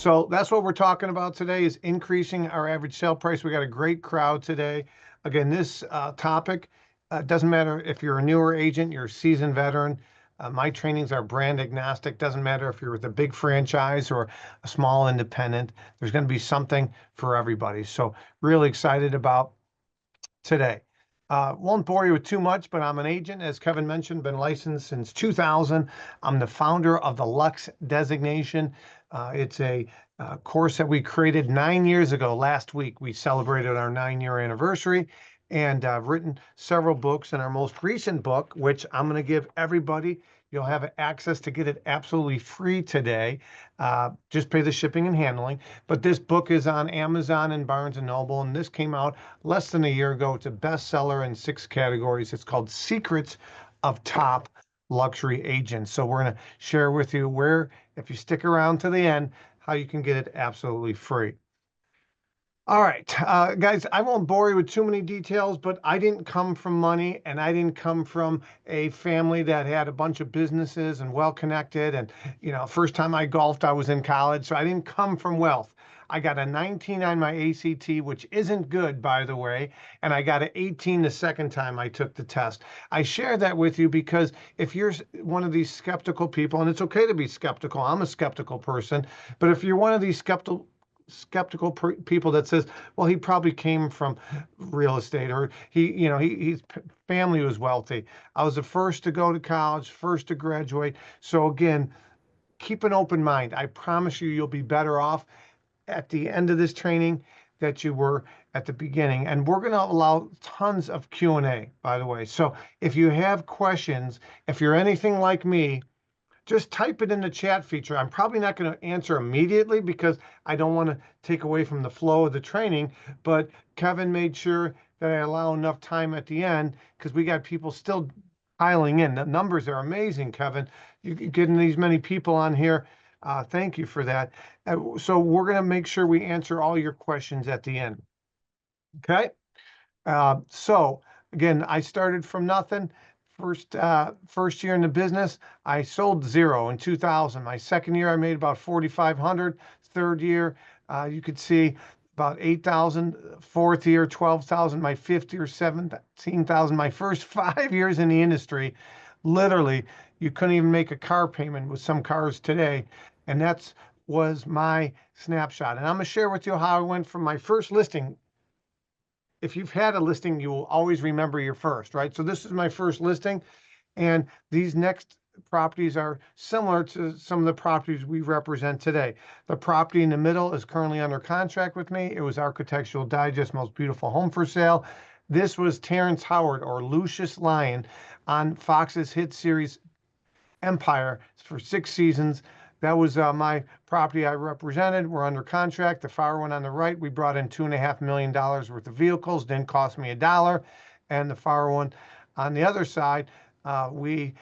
So that's what we're talking about today is increasing our average sale price. We got a great crowd today. Again, this topic doesn't matter if you're a newer agent, you're a seasoned veteran. My trainings are brand agnostic. Doesn't matter if you're with a big franchise or a small independent. There's going to be something for everybody. So really excited about today. Won't bore you with too much, but I'm an agent, as Kevin mentioned, been licensed since 2000. I'm the founder of the Lux designation. It's a course that we created 9 years ago. Last week, we celebrated our 9-year anniversary, and I've written several books. And our most recent book, which I'm going to give everybody, you'll have access to get it absolutely free today. Just pay the shipping and handling. But this book is on Amazon and Barnes & Noble, and this came out less than a year ago. It's a bestseller in 6 categories. It's called Secrets of Top Luxury Agents. So we're going to share with you where, if you stick around to the end, how you can get it absolutely free. All right, guys, I won't bore you with too many details, but I didn't come from money, and I didn't come from a family that had a bunch of businesses and well-connected. And, first time I golfed, I was in college, so I didn't come from wealth. I got a 19 on my ACT, which isn't good, by the way, and I got an 18 the second time I took the test. I share that with you because if you're one of these skeptical people, and it's okay to be skeptical, I'm a skeptical person, but if you're one of these skeptical people that says, well, he probably came from real estate, or his family was wealthy. I was the first to go to college, first to graduate. So again, keep an open mind. I promise you'll be better off at the end of this training that you were at the beginning. And we're going to allow tons of Q&A, by the way. So if you have questions, if you're anything like me, just type it in the chat feature. I'm probably not going to answer immediately because I don't want to take away from the flow of the training, but Kevin made sure that I allow enough time at the end because we got people still piling in. The numbers are amazing, Kevin. You're getting these many people on here. Thank you for that. So we're going to make sure we answer all your questions at the end. Okay? So again, I started from nothing. First year in the business, I sold 0 in 2000. My second year, I made about 4,500. Third year, you could see about 8,000. Fourth year, 12,000. My fifth year, 17,000. My first 5 years in the industry, literally, you couldn't even make a car payment with some cars today. And that was my snapshot. And I'm going to share with you how I went from my first listing. If you've had a listing, you will always remember your first, right? So this is my first listing, and these next properties are similar to some of the properties we represent today. The property in the middle is currently under contract with me. It was Architectural Digest Most Beautiful Home for Sale. This was Terrence Howard, or Lucius Lyon, on Fox's hit series Empire for 6 seasons. That was my property I represented. We're under contract. The fire one on the right, we brought in $2.5 million worth of vehicles. Didn't cost me $1. And the fire one on the other side, we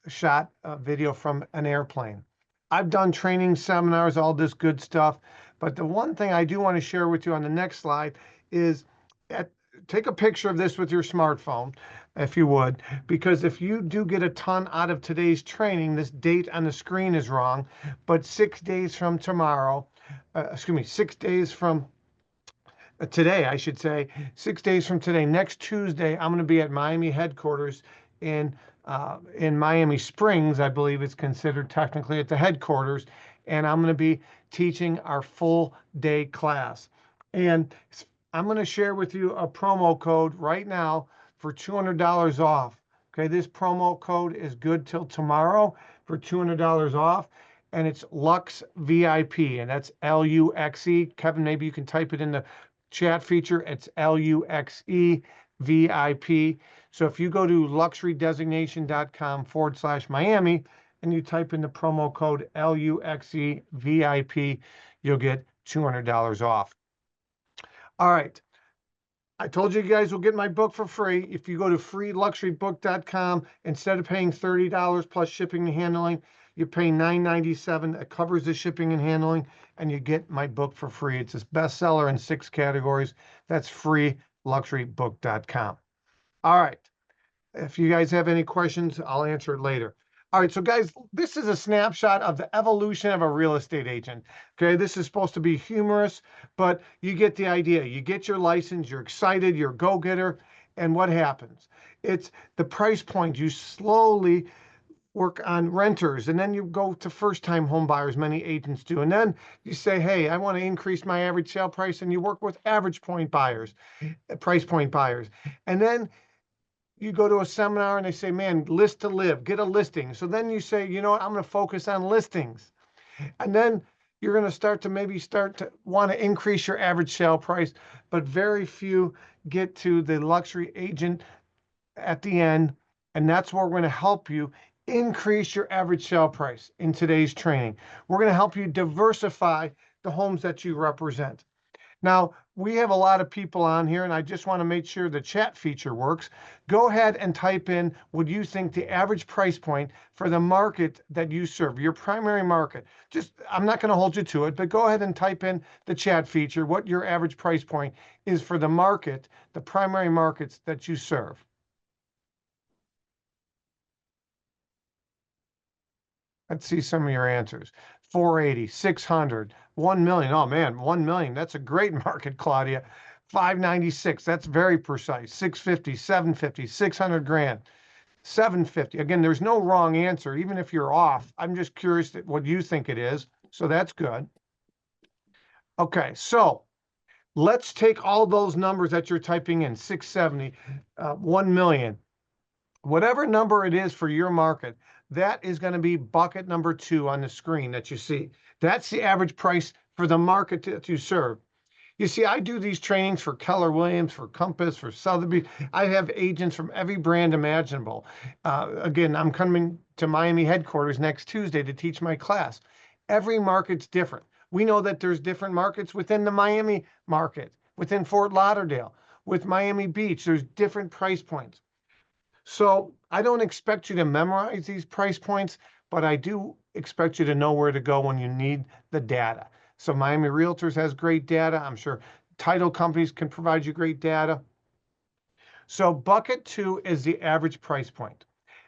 shot a video from an airplane. I've done training seminars, all this good stuff. But the one thing I do want to share with you on the next slide is take a picture of this with your smartphone, if you would, because if you do get a ton out of today's training, this date on the screen is wrong, but 6 days from tomorrow, 6 days from today, I should say, 6 days from today, next Tuesday, I'm going to be at Miami headquarters in Miami Springs, I believe it's considered technically at the headquarters, and I'm going to be teaching our full day class. And I'm going to share with you a promo code right now for $200 off. Okay, this promo code is good till tomorrow for $200 off, and it's Lux VIP, and that's LUXE. Kevin, maybe you can type it in the chat feature. It's LUXE VIP. So if you go to luxurydesignation.com/Miami and you type in the promo code LUXE VIP, you'll get $200 off. All right. I told you guys will get my book for free. If you go to freeluxurybook.com, instead of paying $30 plus shipping and handling, you pay $9.97. It covers the shipping and handling, and you get my book for free. It's a bestseller in 6 categories. That's freeluxurybook.com. All right. If you guys have any questions, I'll answer it later. All right, so guys, this is a snapshot of the evolution of a real estate agent. Okay, this is supposed to be humorous, but you get the idea. You get your license, you're excited, you're a go-getter, and what happens? It's the price point. You slowly work on renters, and then you go to first-time home buyers, many agents do. And then you say, hey, I want to increase my average sale price, and you work with average point buyers, price point buyers. And then you go to a seminar and they say, man, list to live, get a listing. So then you say, you know what, I'm going to focus on listings. And then you're going to start to want to increase your average sale price, but very few get to the luxury agent at the end. And that's where we're going to help you increase your average sale price in today's training. We're going to help you diversify the homes that you represent. Now, we have a lot of people on here, and I just want to make sure the chat feature works. Go ahead and type in what you think the average price point for the market that you serve, your primary market. I'm not going to hold you to it, but go ahead and type in the chat feature what your average price point is for the market, the primary markets that you serve. Let's see some of your answers. 480, 600, 1 million. Oh man, 1 million. That's a great market, Claudia. 596. That's very precise. 650, 750, 600 grand. 750. Again, there's no wrong answer, even if you're off. I'm just curious what you think it is. So that's good. Okay, so let's take all those numbers that you're typing in, 670, 1 million. Whatever number it is for your market, that is going to be bucket number 2 on the screen that you see. That's the average price for the market that you serve. You see, I do these trainings for Keller Williams, for Compass, for Sotheby's. I have agents from every brand imaginable. Again, I'm coming to Miami headquarters next Tuesday to teach my class. Every market's different. We know that there's different markets within the Miami market, within Fort Lauderdale, with Miami Beach. There's different price points. So I don't expect you to memorize these price points, but I do expect you to know where to go when you need the data. So Miami Realtors has great data. I'm sure title companies can provide you great data. So bucket 2 is the average price point.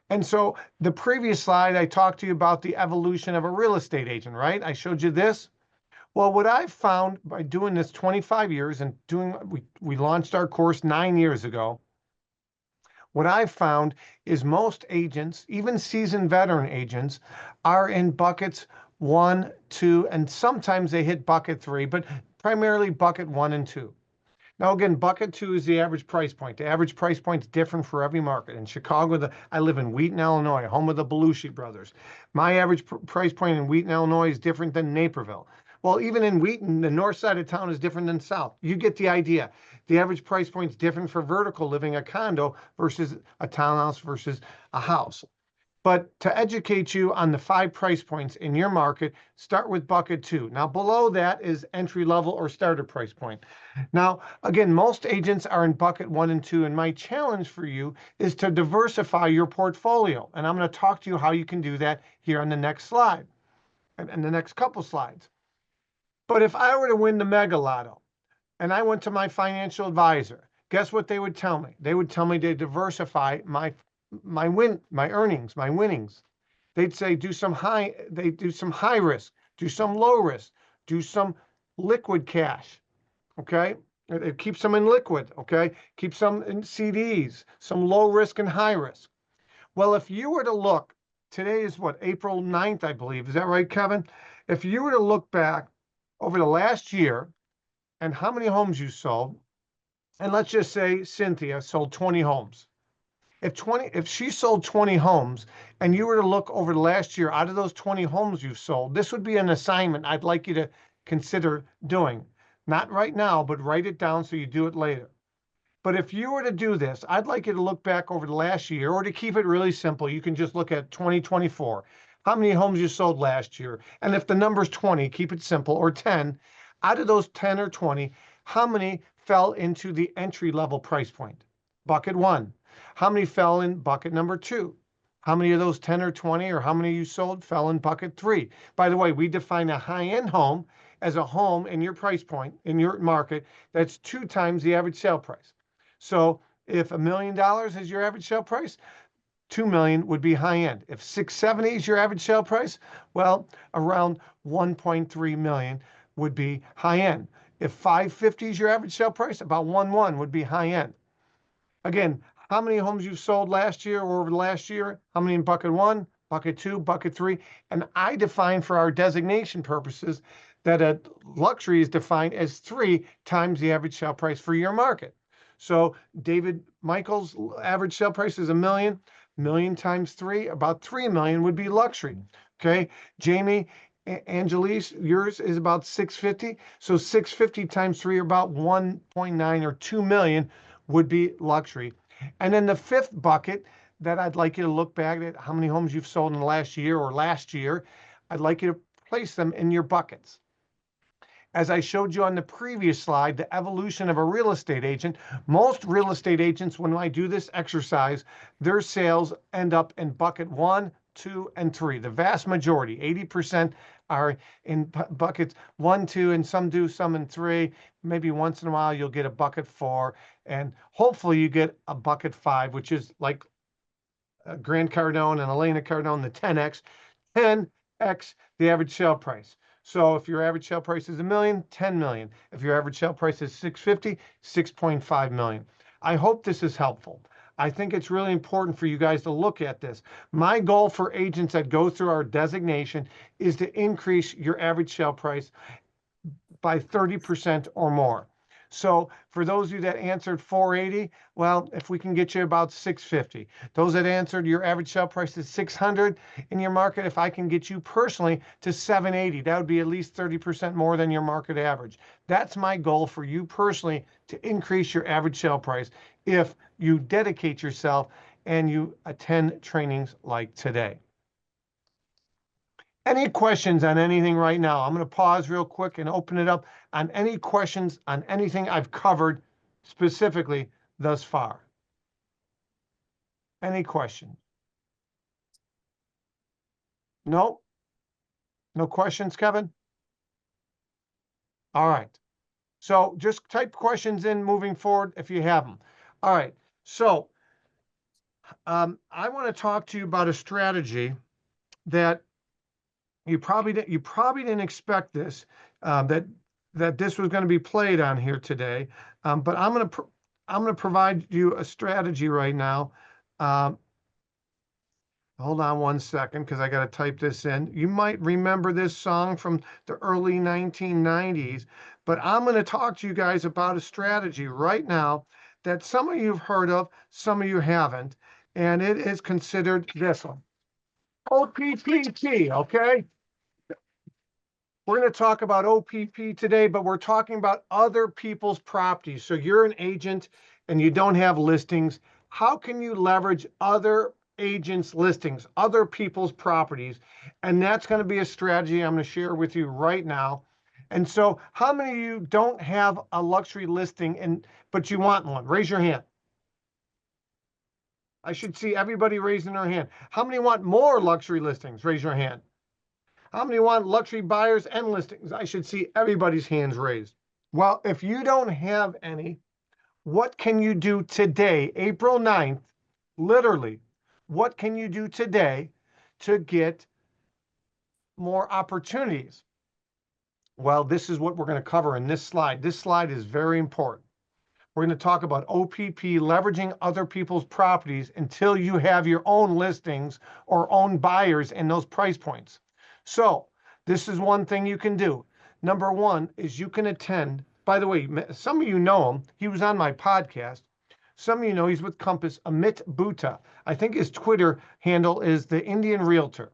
And so the previous slide, I talked to you about the evolution of a real estate agent, right? I showed you this. Well, what I've found by doing this 25 years and we launched our course 9 years ago, what I've found is most agents, even seasoned veteran agents, are in buckets 1, 2, and sometimes they hit bucket 3, but primarily bucket 1 and 2. Now, again, bucket 2 is the average price point. The average price point is different for every market. In Chicago, I live in Wheaton, Illinois, home of the Belushi brothers. My average price point in Wheaton, Illinois is different than Naperville. Well, even in Wheaton, the north side of town is different than south. You get the idea. The average price point is different for vertical living, a condo versus a townhouse versus a house. But to educate you on the 5 price points in your market, start with bucket 2. Now, below that is entry level or starter price point. Now, again, most agents are in bucket 1 and 2, and my challenge for you is to diversify your portfolio. And I'm going to talk to you how you can do that here on the next slide and the next couple slides. But if I were to win the Mega Lotto and I went to my financial advisor, guess what they would tell me? They would tell me to diversify my earnings, my winnings. They'd say do some high risk, do some low risk, do some liquid cash. Okay, it keeps them in liquid. Okay, keep some in CDs, some low risk and high risk. Well, if you were to look, today is what, April 9th, I believe. Is that right, Kevin? If you were to look back over the last year and how many homes you sold, and let's just say Cynthia sold 20 homes. If she sold 20 homes and you were to look over the last year, out of those 20 homes you've sold, this would be an assignment I'd like you to consider doing. Not right now, but write it down so you do it later. But if you were to do this, I'd like you to look back over the last year, or to keep it really simple, you can just look at 2024. How many homes you sold last year? And if the number's 20, keep it simple, or 10. Out of those 10 or 20, how many fell into the entry-level price point? Bucket 1. How many fell in bucket number 2? How many of those 10 or 20, or how many you sold, fell in bucket 3? By the way, we define a high-end home as a home in your price point, in your market, that's 2 times the average sale price. So if $1 million is your average sale price, 2 million would be high end. If 670 is your average sale price, well, around 1.3 million would be high end. If 550 is your average sale price, about 1.1 would be high end. Again, how many homes you've sold last year or over the last year? How many in bucket one, bucket two, bucket three? And I define for our designation purposes that a luxury is defined as 3 times the average sale price for your market. So David Michael's average sale price is $1 million. Million times 3, about 3 million would be luxury. Okay. Jamie Angelise, yours is about 650. So 650 times 3 are about 1.9 or 2 million would be luxury. And then the fifth bucket that I'd like you to look back at how many homes you've sold in the last year or last year. I'd like you to place them in your buckets. As I showed you on the previous slide, the evolution of a real estate agent, most real estate agents, when I do this exercise, their sales end up in bucket 1, 2, and 3. The vast majority, 80%, are in buckets 1, 2, and some do some in 3. Maybe once in a while you'll get a bucket 4, and hopefully you get a bucket 5, which is like Grant Cardone and Elena Cardone, the 10X, 10X the average sale price. So if your average sale price is $1 million, 10 million. If your average sale price is 650, 6.5 million. I hope this is helpful. I think it's really important for you guys to look at this. My goal for agents that go through our designation is to increase your average sale price by 30% or more. So for those of you that answered 480, well, if we can get you about 650. Those that answered your average sale price is 600 in your market, if I can get you personally to 780, that would be at least 30% more than your market average. That's my goal for you personally, to increase your average sale price if you dedicate yourself and you attend trainings like today. Any questions on anything right now? I'm going to pause real quick and open it up on any questions on anything I've covered specifically thus far. Any questions? No? No questions, Kevin? All right. So just type questions in moving forward if you have them. All right. So I want to talk to you about a strategy that you probably didn't expect this, that this was going to be played on here today. But I'm going to provide you a strategy right now. Hold on one second, because I got to type this in. You might remember this song from the early 1990s, but I'm going to talk to you guys about a strategy right now that some of you have heard of, some of you haven't, and it is considered this one. OPPT, okay? We're going to talk about OPP today, but we're talking about other people's properties. So you're an agent and you don't have listings. How can you leverage other agents' listings, other people's properties? And that's going to be a strategy I'm going to share with you right now. And so how many of you don't have a luxury listing but you want one? Raise your hand. I should see everybody raising their hand. How many want more luxury listings? Raise your hand. How many want luxury buyers and listings? I should see everybody's hands raised. Well, if you don't have any, what can you do today, April 9th, literally, what can you do today to get more opportunities? Well, this is what we're going to cover in this slide. This slide is very important. We're going to talk about OPP, leveraging other people's properties until you have your own listings or own buyers in those price points. So this is one thing you can do. Number one is you can attend. By the way, some of you know him. He was on my podcast. Some of you know he's with Compass, Amit Bhutta. I think his Twitter handle is the Indian Realtor.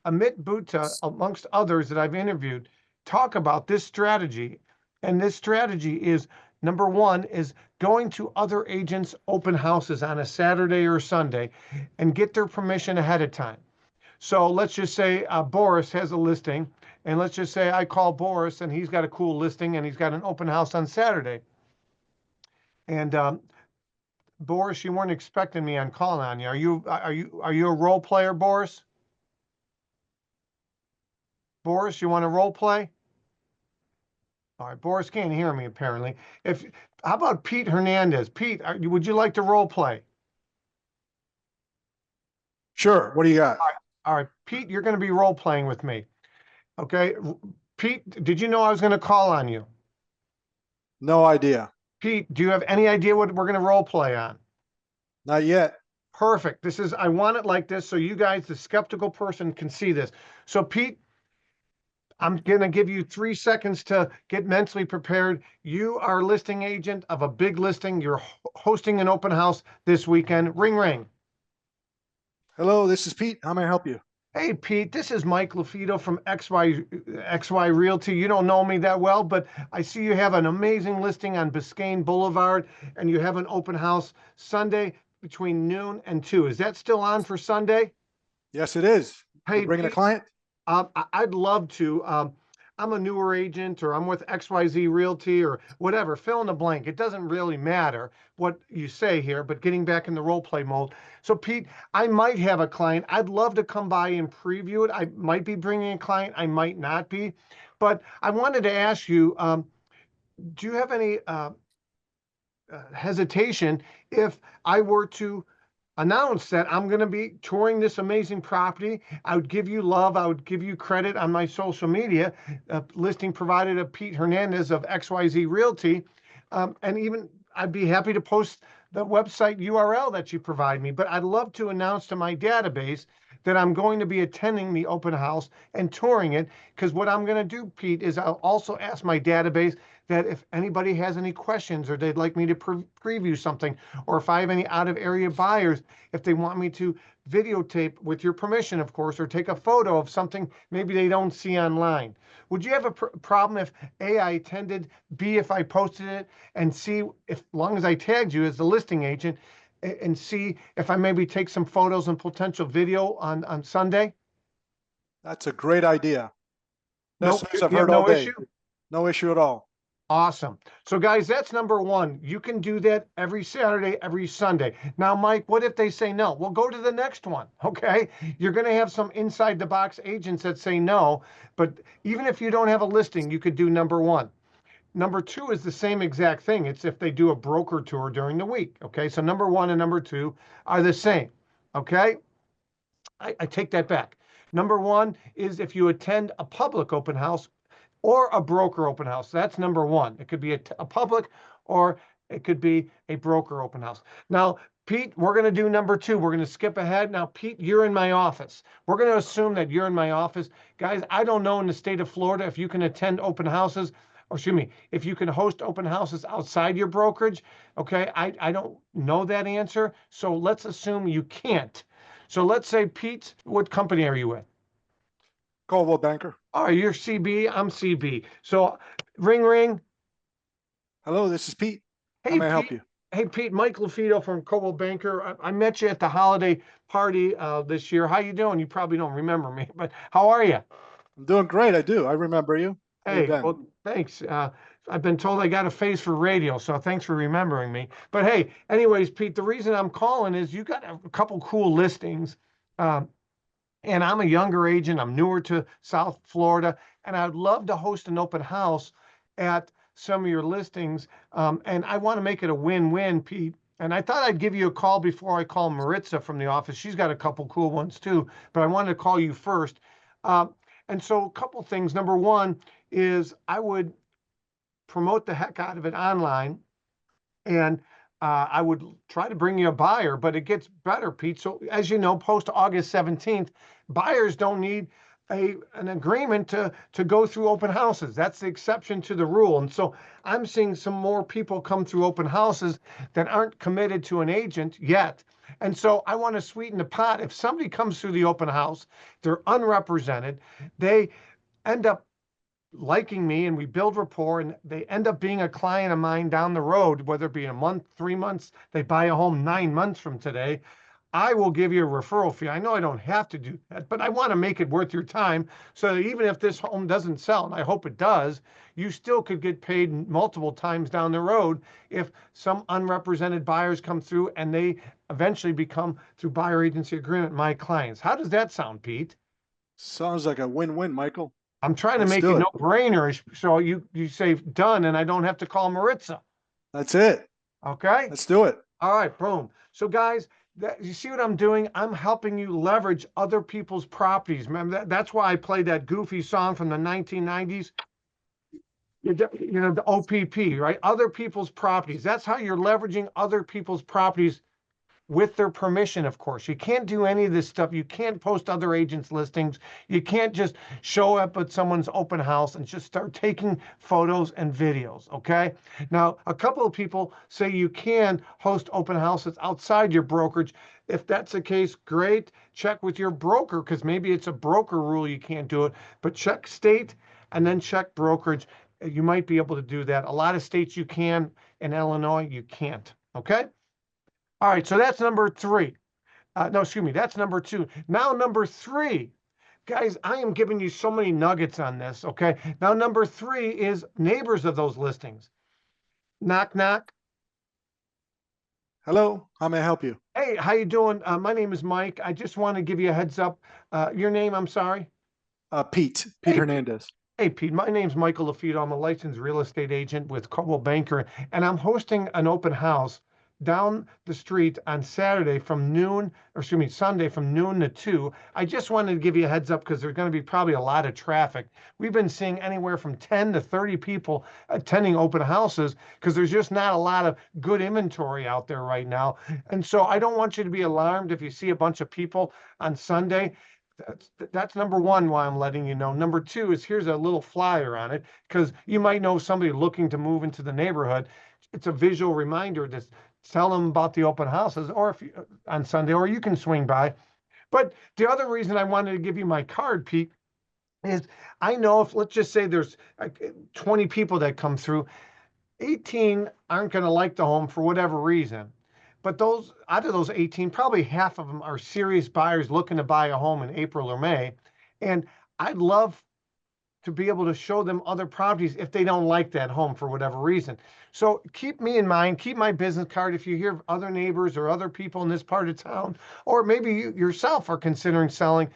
Amit Bhutta, amongst others that I've interviewed, talk about this strategy. And this strategy is, number one, is going to other agents' open houses on a Saturday or Sunday and get their permission ahead of time. So let's just say Boris has a listing, and let's just say I call Boris and he's got a cool listing and he's got an open house on Saturday. And Boris, you weren't expecting me on calling on you. Are you a role player, Boris? Boris, you want to role play? All right, Boris can't hear me apparently. How about Pete Hernandez? Pete, would you like to role play? Sure. What do you got? All right, Pete, you're going to be role playing with me. Okay. Pete, did you know I was going to call on you? No idea. Pete, do you have any idea what we're going to role play on? Not yet. Perfect. I want it like this so you guys, the skeptical person, can see this. So, Pete, I'm going to give you 3 seconds to get mentally prepared. You are a listing agent of a big listing. You're hosting an open house this weekend. Ring, ring. Hello, this is Pete. How may I help you? Hey, Pete, this is Mike LaFido from XY Realty. You don't know me that well, but I see you have an amazing listing on Biscayne Boulevard, and you have an open house Sunday between noon and 2. Is that still on for Sunday? Yes, it is. You're Hey, bringing a Pete, client? I'd love to. I'm a newer agent, or I'm with XYZ Realty, or whatever. Fill in the blank. It doesn't really matter what you say here, but getting back in the role play mode. So, Pete, I might have a client. I'd love to come by and preview it. I might be bringing a client. I might not be. But I wanted to ask you, do you have any hesitation if I were to announce that I'm going to be touring this amazing property? I would give you love. I would give you credit on my social media, listing provided of Pete Hernandez of XYZ Realty. And even I'd be happy to post the website URL that you provide me. But I'd love to announce to my database that I'm going to be attending the open house and touring it. Because what I'm going to do, Pete, is I'll also ask my database that if anybody has any questions or they'd like me to preview something, or if I have any out of area buyers, if they want me to videotape with your permission, of course, or take a photo of something maybe they don't see online. Would you have a problem if A, I attended, B, if I posted it, and C, if long as I tagged you as the listing agent, and see if I maybe take some photos and potential video on Sunday? That's a great idea. No, Best news I've you have heard all no day. issue? No issue at all. Awesome. So, guys, that's number one. You can do that every Saturday, every Sunday. Now, Mike, what if they say no? Well, go to the next one. Okay. You're going to have some inside the box agents that say no, but even if you don't have a listing, you could do number one. Number two is the same exact thing. It's if they do a broker tour during the week. Okay. So, number one and number two are the same. Okay. I take that back. Number one is if you attend a public open house or a broker open house. That's number one. It could be a public, or it could be a broker open house. Now, Pete, we're going to do number two. We're going to skip ahead. Now, Pete, you're in my office. We're going to assume that you're in my office. Guys, I don't know in the state of Florida if you can attend open houses, or excuse me, if you can host open houses outside your brokerage. Okay, I don't know that answer. So let's assume you can't. So let's say, Pete, what company are you with? Coldwell Banker. Oh, you're CB, I'm CB. So ring, ring. Hello, this is Pete. How Hey, may I help Pete. you? Hey, Pete, Mike LaFido from Coldwell Banker. I met you at the holiday party this year. How you doing? You probably don't remember me, but how are you? I'm doing great. I do. I remember you. How you Hey, been? well, thanks. I've been told I got a face for radio, so thanks for remembering me. But hey, anyways, Pete, the reason I'm calling is you got a couple cool listings. Um, and I'm a younger agent. I'm newer to South Florida, and I'd love to host an open house at some of your listings. And I want to make it a win-win, Pete. And I thought I'd give you a call before I call Maritza from the office. She's got a couple cool ones too, but I wanted to call you first. And so a couple things. Number one is I would promote the heck out of it online, and I would try to bring you a buyer, but it gets better, Pete. So as you know, post August 17th, buyers don't need an agreement to go through open houses. That's the exception to the rule. And so I'm seeing some more people come through open houses that aren't committed to an agent yet. And so I want to sweeten the pot. If somebody comes through the open house, they're unrepresented, they end up liking me, and we build rapport, and they end up being a client of mine down the road, whether it be a month, 3 months, they buy a home 9 months from today, I will give you a referral fee. I know I don't have to do that, but I want to make it worth your time, so that even if this home doesn't sell, and I hope it does, you still could get paid multiple times down the road if some unrepresented buyers come through and they eventually become, through buyer agency agreement, my clients. How does that sound, Pete? Sounds like a win-win, Michael. I'm trying to Let's make it do it. no-brainer, so you say done, and I don't have to call Maritza. That's it. Okay? Let's do it. All right, boom. So guys, You see what I'm doing? I'm helping you leverage other people's properties. Remember that's why I played that goofy song from the 1990s. You know, the OPP, right? Other people's properties. That's how you're leveraging other people's properties with their permission, of course. You can't do any of this stuff. You can't post other agents' listings. You can't just show up at someone's open house and just start taking photos and videos, okay? Now, a couple of people say you can host open houses outside your brokerage. If that's the case, great. Check with your broker because maybe it's a broker rule you can't do it, but check state and then check brokerage. You might be able to do that. A lot of states you can. In Illinois, you can't, okay? All right, so that's number three. No, excuse me, that's number two. Now, number three, guys, I am giving you so many nuggets on this, okay? Now, number three is neighbors of those listings. Knock, knock. Hello, how may I help you? Hey, how you doing? My name is Mike. I just want to give you a heads up. Your name, I'm sorry? Pete Hey, Hernandez. Hey, Pete, my name's Michael LaFido. I'm a licensed real estate agent with Coldwell Banker, and I'm hosting an open house down the street on Saturday from noon, or excuse me, Sunday from noon to 2. I just wanted to give you a heads up because there's going to be probably a lot of traffic. We've been seeing anywhere from 10 to 30 people attending open houses because there's just not a lot of good inventory out there right now. And so I don't want you to be alarmed if you see a bunch of people on Sunday. That's number one, why I'm letting you know. Number two is here's a little flyer on it because you might know somebody looking to move into the neighborhood. It's a visual reminder to tell them about the open houses, or if you, on Sunday, or you can swing by. But the other reason I wanted to give you my card, Pete, is I know if let's just say there's 20 people that come through, 18 aren't going to like the home for whatever reason. But those out of those 18, probably half of them are serious buyers looking to buy a home in April or May. And I'd love to be able to show them other properties if they don't like that home for whatever reason. So keep me in mind, keep my business card if you hear other neighbors or other people in this part of town, or maybe you yourself are considering selling.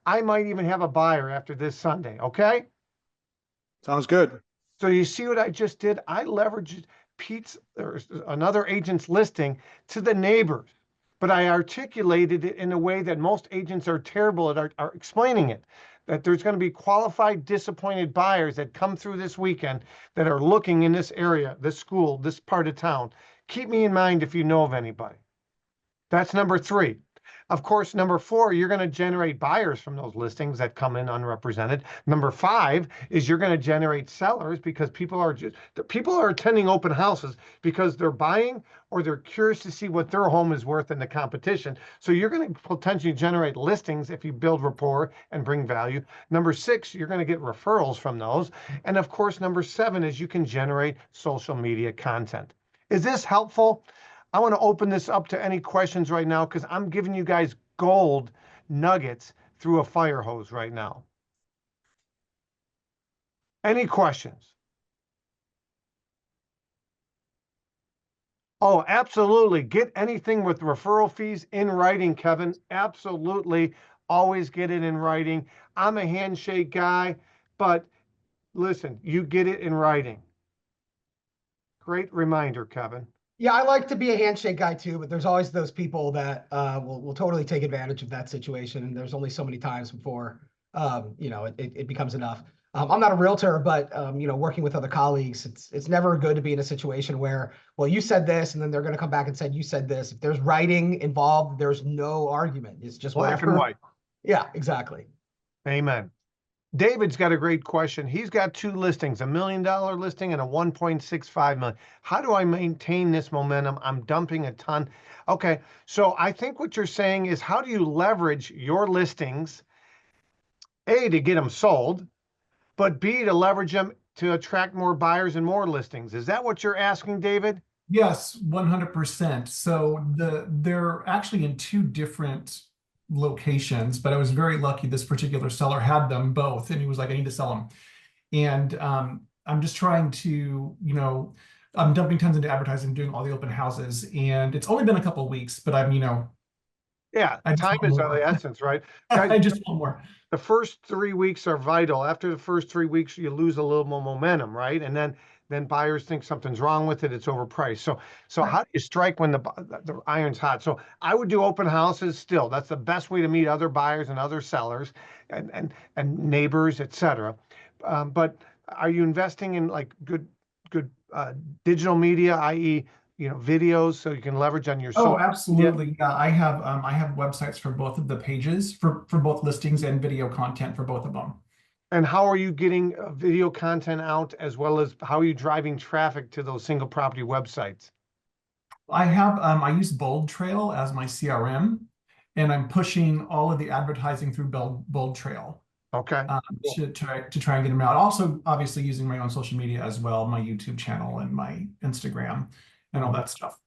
I might even have a buyer after this Sunday, okay? Sounds good. So you see what I just did? I leveraged Pete's or another agent's listing to the neighbors, but I articulated it in a way that most agents are terrible at are explaining it. That there's going to be qualified, disappointed buyers that come through this weekend that are looking in this area, this school, this part of town. Keep me in mind if you know of anybody. That's number three. Of course, number four, you're going to generate buyers from those listings that come in unrepresented. Number five is you're going to generate sellers because people are attending open houses because they're buying or they're curious to see what their home is worth in the competition. So you're going to potentially generate listings if you build rapport and bring value. Number six, you're going to get referrals from those. And of course, number seven is you can generate social media content. Is this helpful? I want to open this up to any questions right now because I'm giving you guys gold nuggets through a fire hose right now. Any questions? Oh, absolutely. Get anything with referral fees in writing, Kevin. Absolutely. Always get it in writing. I'm a handshake guy, but listen, you get it in writing. Great reminder, Kevin. Yeah, I like to be a handshake guy too, but there's always those people that will totally take advantage of that situation. And there's only so many times before it becomes enough. I'm not a realtor, but working with other colleagues, it's never good to be in a situation where, well, you said this, and then they're going to come back and say you said this. If there's writing involved, there's no argument. It's just Black and white. Yeah, exactly. Amen. David's got a great question. He's got two listings, $1 million listing and a 1.65 million. How do I maintain this momentum? I'm dumping a ton. Okay, so I think what you're saying is how do you leverage your listings, A, to get them sold, but B, to leverage them to attract more buyers and more listings. Is that what you're asking, David? Yes, 100%. So they're actually in two different locations, but I was very lucky this particular seller had them both, and he was like, I need to sell them. And I'm just trying to, I'm dumping tons into advertising, doing all the open houses, and it's only been a couple of weeks, but yeah, time is of the essence, right? Guys, I just want more. The first 3 weeks are vital. After the first 3 weeks, you lose a little more momentum, right? And then then buyers think something's wrong with it. It's overpriced. So how do you strike when the iron's hot? So I would do open houses still. That's the best way to meet other buyers and other sellers and neighbors, etc. But are you investing in like good digital media, i.e., videos, so you can leverage on your Oh, social media? absolutely. Yeah, I have websites for both of the pages for both listings and video content for both of them. And how are you getting video content out, as well as how are you driving traffic to those single property websites? I use Bold Trail as my CRM, and I'm pushing all of the advertising through Bold Trail Okay. Cool. to try and get them out. Also, obviously using my own social media as well, my YouTube channel and my Instagram and all that stuff.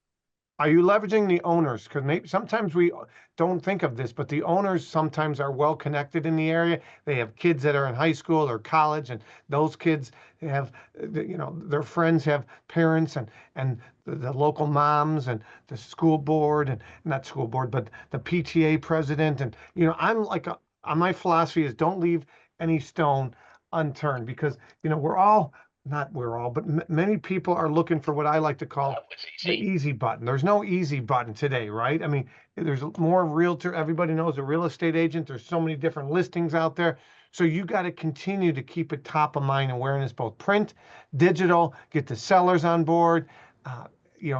Are you leveraging the owners? Because maybe sometimes we don't think of this, but the owners sometimes are well connected in the area. They have kids that are in high school or college, and those kids have, their friends have parents, and the local moms and the school board, and not school board, but the PTA president. And I'm like, my philosophy is don't leave any stone unturned, because but many people are looking for what I like to call the easy button. There's no easy button today, right? I mean, there's more realtor. Everybody knows a real estate agent. There's so many different listings out there. So you got to continue to keep it top of mind awareness, both print, digital, get the sellers on board,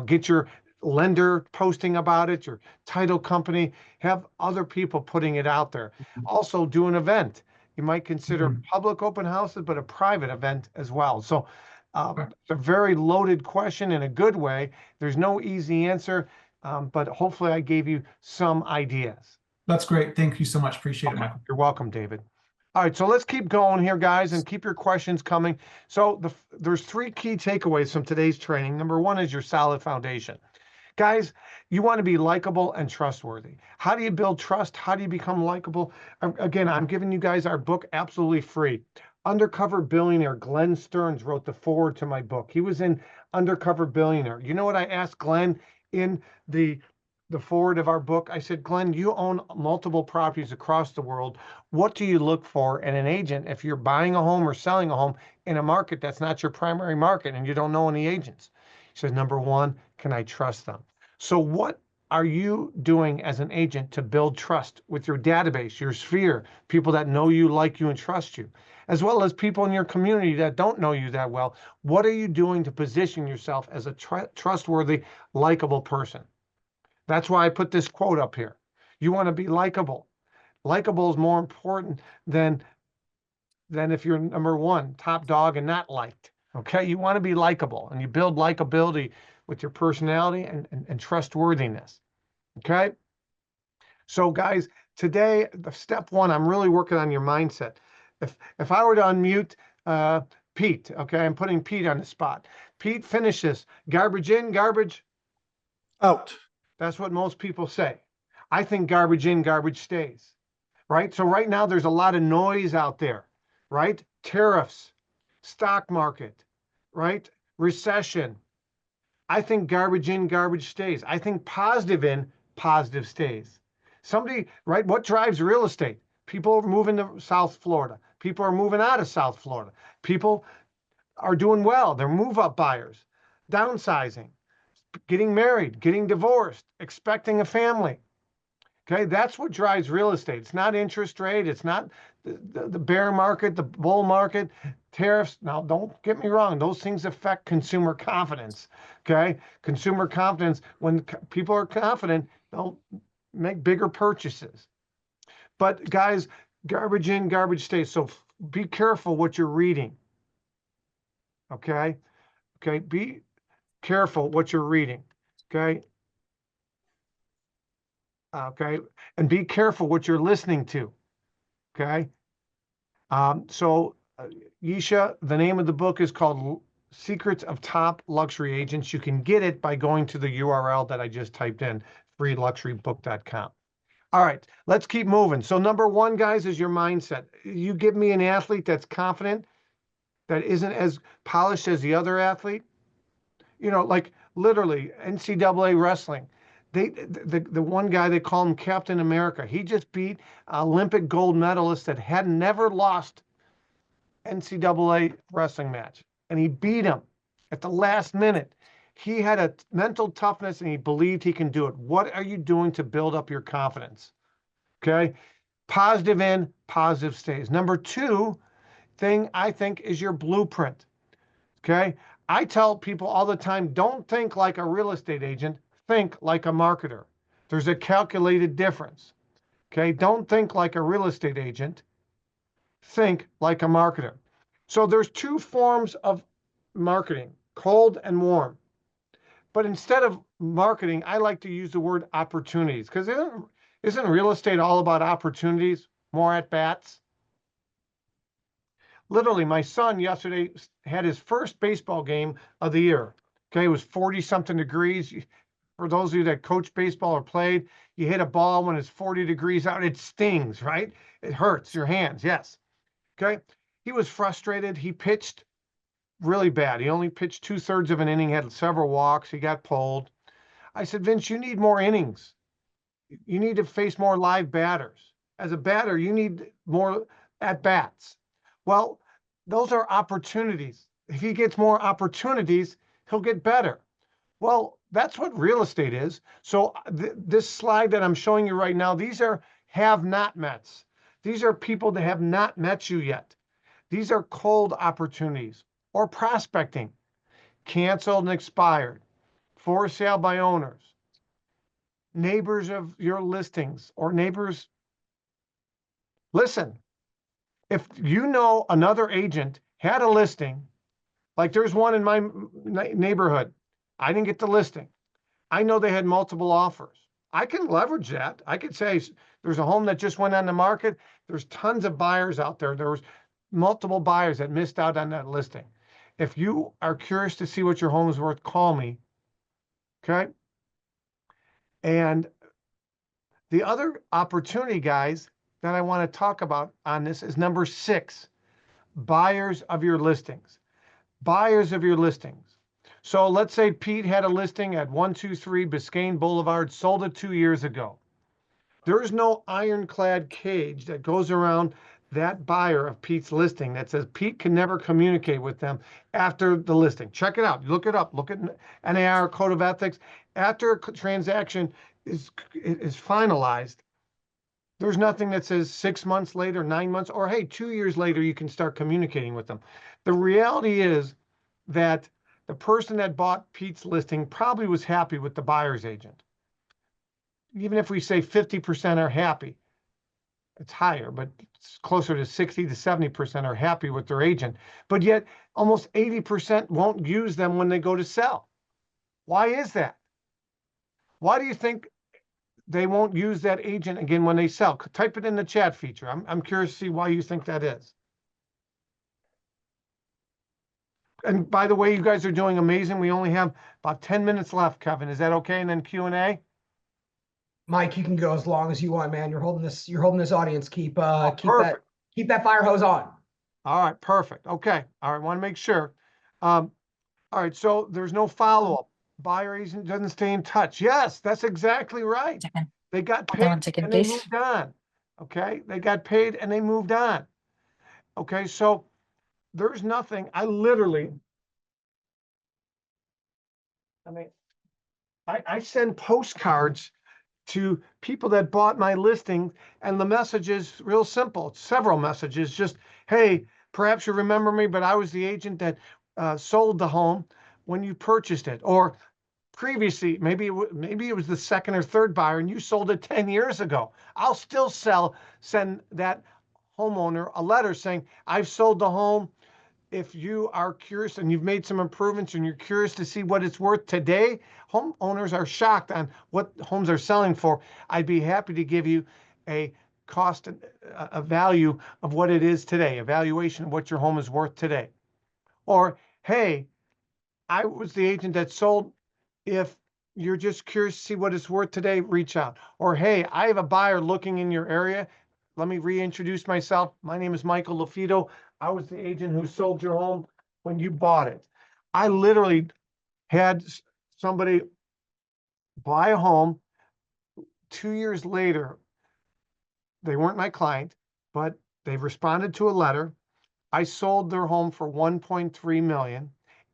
get your lender posting about it, your title company, have other people putting it out there. Also do an event. You might consider public open houses, but a private event as well. So it's a very loaded question in a good way. There's no easy answer, but hopefully I gave you some ideas. That's great. Thank you so much. Appreciate it, Michael. You're welcome, David. All right, so let's keep going here, guys, and keep your questions coming. So there's 3 key takeaways from today's training. Number 1 is your solid foundation. Guys, you want to be likable and trustworthy. How do you build trust? How do you become likable? Again, I'm giving you guys our book absolutely free. Undercover Billionaire Glenn Stearns wrote the foreword to my book. He was in Undercover Billionaire. You know what I asked Glenn in the foreword of our book? I said, Glenn, you own multiple properties across the world. What do you look for in an agent if you're buying a home or selling a home in a market that's not your primary market and you don't know any agents? He said, number 1, can I trust them? So what are you doing as an agent to build trust with your database, your sphere, people that know you, like you, and trust you, as well as people in your community that don't know you that well? What are you doing to position yourself as a trustworthy, likable person? That's why I put this quote up here. You want to be likable. Likable is more important than if you're number 1, top dog, and not liked. Okay, you want to be likable, and you build likability with your personality and trustworthiness. Okay, so guys, today, the step 1, I'm really working on your mindset. If I were to unmute Pete, okay, I'm putting Pete on the spot. Pete, finish this. Garbage in, garbage out. That's what most people say. I think garbage in, garbage stays, right? So right now there's a lot of noise out there, right? Tariffs, stock market, right? Recession. I think garbage in, garbage stays. I think positive in, positive stays. Right? What drives real estate? People are moving to South Florida. People are moving out of South Florida. People are doing well. They're move-up buyers, downsizing, getting married, getting divorced, expecting a family. Okay, that's what drives real estate. It's not interest rate. It's not the bear market, the bull market, tariffs. Now, don't get me wrong. Those things affect consumer confidence. Okay, consumer confidence, when people are confident, they'll make bigger purchases. But guys, garbage in, garbage stays. So be careful what you're reading. Okay, be careful what you're reading. Okay. And be careful what you're listening to. Okay. Yisha, the name of the book is called Secrets of Top Luxury Agents. You can get it by going to the URL that I just typed in, freeluxurybook.com. All right, let's keep moving. So number 1, guys, is your mindset. You give me an athlete that's confident, that isn't as polished as the other athlete. Like literally NCAA wrestling. The one guy, they call him Captain America. He just beat Olympic gold medalist that had never lost NCAA wrestling match, and he beat him. at the last minute. He had a mental toughness and he believed he can do it. What are you doing to build up your confidence? Okay. Positive in, positive stays. Number two thing I think is your blueprint. Okay. I tell people all the time, don't think like a real estate agent, think like a marketer. There's a calculated difference. Okay. Don't think like a real estate agent, think like a marketer. So there's two forms of marketing, cold and warm. But instead of marketing, I like to use the word opportunities because isn't real estate all about opportunities, more at bats? Literally, my son yesterday had his first baseball game of the year. Okay, it was 40 something degrees. For those of you that coach baseball or played, you hit a ball when it's 40 degrees out, it stings, right? It hurts your hands, yes. Okay, he was frustrated. He pitched really bad. He only pitched 2/3 of an inning, had several walks. He got pulled. I said, Vince, you need more innings. You need to face more live batters. As a batter, you need more at bats. Well, those are opportunities. If he gets more opportunities, he'll get better. Well, that's what real estate is. So this slide that I'm showing you right now, these are have not mets. These are people that have not met you yet. These are cold opportunities or prospecting, canceled and expired, for sale by owners, neighbors of your listings or neighbors. Listen, if you know another agent had a listing, like there's one in my neighborhood, I didn't get the listing. I know they had multiple offers. I can leverage that. I could say there's a home that just went on the market. There's tons of buyers out there. There was multiple buyers that missed out on that listing. If you are curious to see what your home is worth, call me. Okay. And the other opportunity, guys, that I want to talk about on this is number 6, buyers of your listings. Buyers of your listings. So let's say Pete had a listing at 123 Biscayne Boulevard, sold it 2 years ago. There's no ironclad cage that goes around that buyer of Pete's listing that says Pete can never communicate with them after the listing. Check it out. Look it up. Look at NAR Code of Ethics. After a transaction is finalized, there's nothing that says 6 months later, 9 months, or hey, 2 years later, you can start communicating with them. The reality is that the person that bought Pete's listing probably was happy with the buyer's agent. Even if we say 50% are happy, it's higher, but it's closer to 60 to 70% are happy with their agent. But yet almost 80% won't use them when they go to sell. Why is that? Why do you think they won't use that agent again when they sell? Type it in the chat feature. I'm curious to see why you think that is. And by the way, you guys are doing amazing. We only have about 10 minutes left, Kevin. Is that okay? And then Q&A? Mike, you can go as long as you want, man. You're holding this audience. Keep perfect. keep that fire hose on. All right, perfect. Okay. All right, want to make sure. All right, so there's no follow-up. Buyer agent doesn't stay in touch. Yes, that's exactly right. They got paid and they moved on. Okay, they got paid and they moved on. Okay, so there's nothing. I mean, I send postcards to people that bought my listing, and the message is real simple. It's several messages. Just, hey, perhaps you remember me, but I was the agent that sold the home when you purchased it. Or previously, maybe it was the second or third buyer, and you sold it 10 years ago. I'll still send that homeowner a letter saying, I've sold the home. If you are curious and you've made some improvements and you're curious to see what it's worth today, homeowners are shocked on what homes are selling for. I'd be happy to give you a cost, a value of what it is today, a valuation of what your home is worth today. Or, hey, I was the agent that sold. If you're just curious to see what it's worth today, reach out. Or, hey, I have a buyer looking in your area. Let me reintroduce myself. My name is Michael LaFido. I was the agent who sold your home when you bought it. I literally had somebody buy a home 2 years later. They weren't my client, but they responded to a letter. I sold their home for 1.3 million,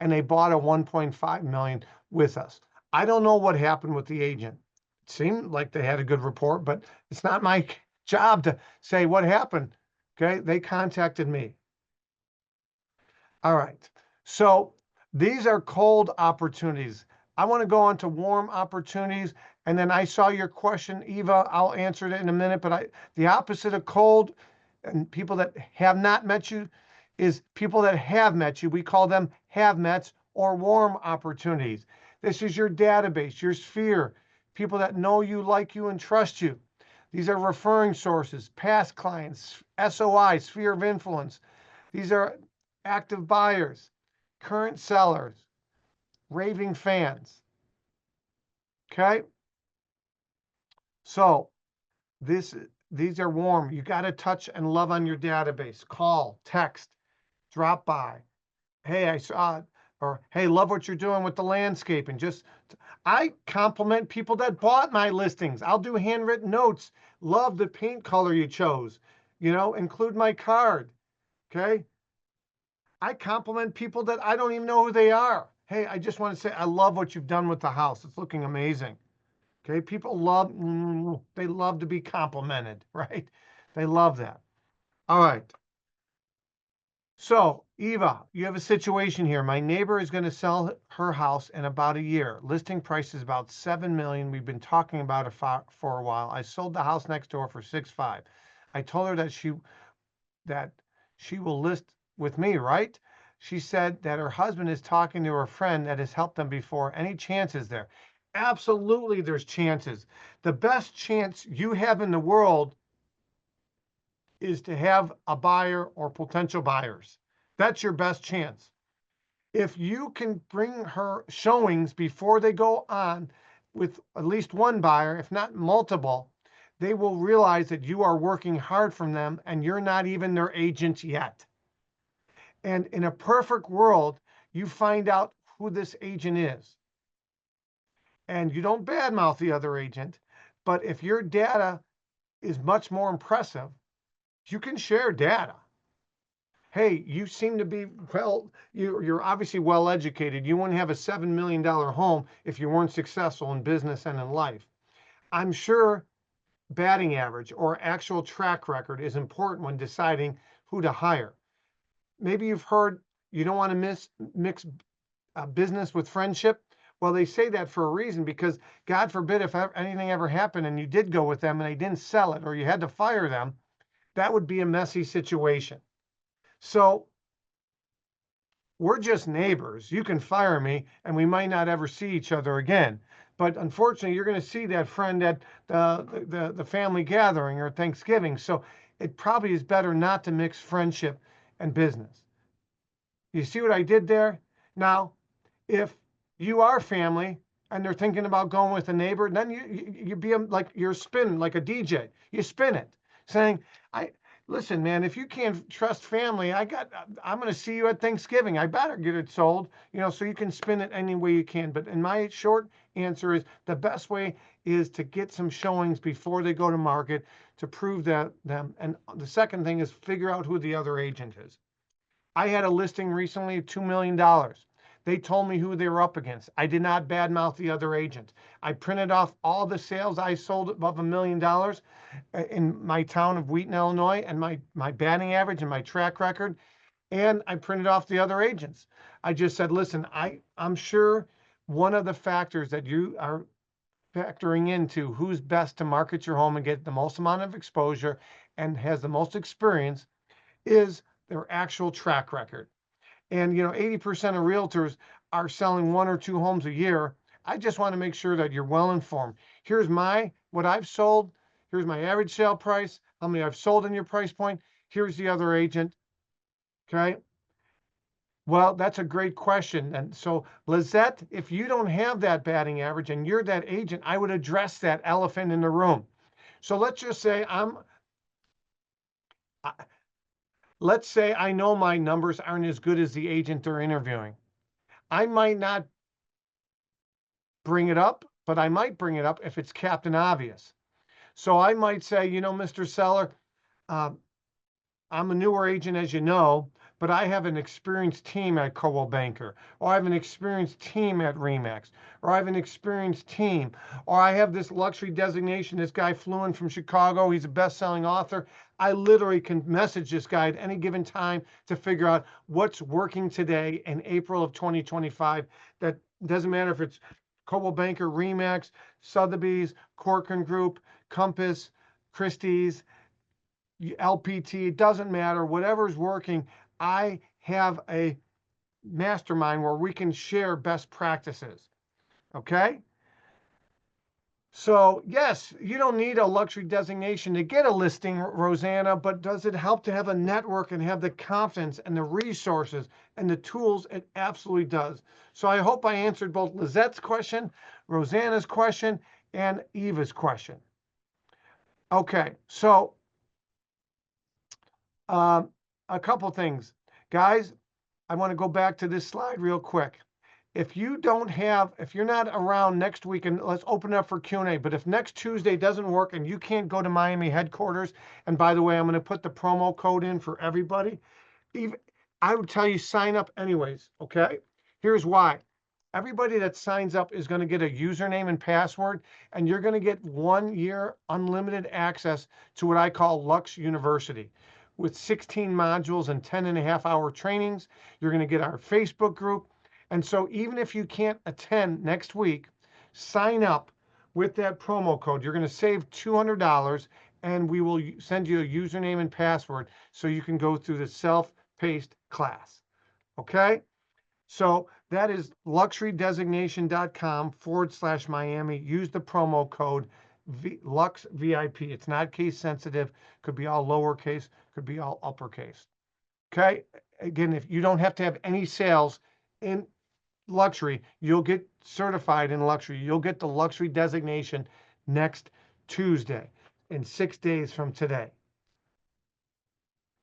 and they bought a 1.5 million with us. I don't know what happened with the agent. It seemed like they had a good report, but it's not my job to say what happened. Okay, they contacted me. All right, so these are cold opportunities. I want to go on to warm opportunities, and then I saw your question, Eva. I'll answer it in a minute, but the opposite of cold and people that have not met you is people that have met you. We call them have-mets or warm opportunities. This is your database, your sphere, people that know you, like you, and trust you. These are referring sources, past clients, SOI, sphere of influence. These are active buyers, current sellers, raving fans. Okay? So these are warm. You got to touch and love on your database. Call, text, drop by. Hey, I saw it. Or, hey, love what you're doing with the landscaping. I compliment people that bought my listings. I'll do handwritten notes. Love the paint color you chose. Include my card. Okay? I compliment people that I don't even know who they are. Hey, I just want to say, I love what you've done with the house. It's looking amazing. Okay, people they love to be complimented, right? They love that. All right. So, Eva, you have a situation here. My neighbor is going to sell her house in about a year. Listing price is about 7 million. We've been talking about it for a while. I sold the house next door for 6.5. I told her that she will list with me, right? She said that her husband is talking to her friend that has helped them before. Any chances there? Absolutely, there's chances. The best chance you have in the world is to have a buyer or potential buyers. That's your best chance. If you can bring her showings before they go on with at least one buyer, if not multiple, they will realize that you are working hard for them and you're not even their agent yet. And in a perfect world, you find out who this agent is. And you don't badmouth the other agent, but if your data is much more impressive, you can share data. Hey, you seem to be, you're obviously well educated. You wouldn't have a $7 million home if you weren't successful in business and in life. I'm sure batting average or actual track record is important when deciding who to hire. Maybe you've heard you don't want to mix business with friendship. Well, they say that for a reason, because God forbid if anything ever happened and you did go with them and they didn't sell it or you had to fire them, that would be a messy situation. So we're just neighbors. You can fire me and we might not ever see each other again. But unfortunately, you're going to see that friend at the family gathering or Thanksgiving. So it probably is better not to mix friendship and business. You see what I did there? Now, if you are family and they're thinking about going with a neighbor, then you be like you're spinning like a DJ. You spin it, saying, listen, man, if you can't trust family, I'm going to see you at Thanksgiving. I better get it sold, so you can spin it any way you can. But in my short answer is the best way is to get some showings before they go to market to prove that them. And the second thing is figure out who the other agent is. I had a listing recently of $2 million. They told me who they were up against. I did not badmouth the other agent. I printed off all the sales I sold above $1 million in my town of Wheaton, Illinois, and my batting average and my track record. And I printed off the other agents. I just said, listen, I'm sure one of the factors that you are factoring into who's best to market your home and get the most amount of exposure and has the most experience is their actual track record. And 80% of realtors are selling 1 or 2 homes a year. I just want to make sure that you're well informed. Here's what I've sold. Here's my average sale price, how many I've sold in your price point. Here's the other agent. Okay. Well, that's a great question. And so, Lizette, if you don't have that batting average and you're that agent, I would address that elephant in the room. So let's just say let's say I know my numbers aren't as good as the agent they're interviewing. I might not bring it up, but I might bring it up if it's Captain Obvious. So I might say, Mr. Seller, I'm a newer agent, as you know, but I have an experienced team at Coldwell Banker, or I have an experienced team at Remax, or I have an experienced team, or I have this luxury designation. This guy flew in from Chicago. He's a best-selling author. I literally can message this guy at any given time to figure out what's working today in April of 2025. That doesn't matter if it's Coldwell Banker, Remax, Sotheby's, Corcoran Group, Compass, Christie's, LPT, it doesn't matter. Whatever's working, I have a mastermind where we can share best practices. Okay? So, yes, you don't need a luxury designation to get a listing, Rosanna, but does it help to have a network and have the confidence and the resources and the tools? It absolutely does. So I hope I answered both Lizette's question, Rosanna's question, and Eva's question. Okay, so a couple things. Guys, I want to go back to this slide real quick. If you're not around next week, and let's open up for Q&A, but if next Tuesday doesn't work and you can't go to Miami headquarters, and by the way, I'm going to put the promo code in for everybody, I would tell you sign up anyways, okay? Here's why. Everybody that signs up is going to get a username and password, and you're going to get 1 year unlimited access to what I call Lux University. With 16 modules and 10.5-hour trainings, you're going to get our Facebook group. And so even if you can't attend next week, sign up with that promo code. You're going to save $200, and we will send you a username and password so you can go through the self-paced class. Okay? So that is luxurydesignation.com/Miami. Use the promo code Lux VIP. It's not case sensitive. Could be all lowercase, could be all uppercase. Okay? Again, if you don't have to have any sales in luxury, you'll get certified in luxury. You'll get the luxury designation next Tuesday, in 6 days from today.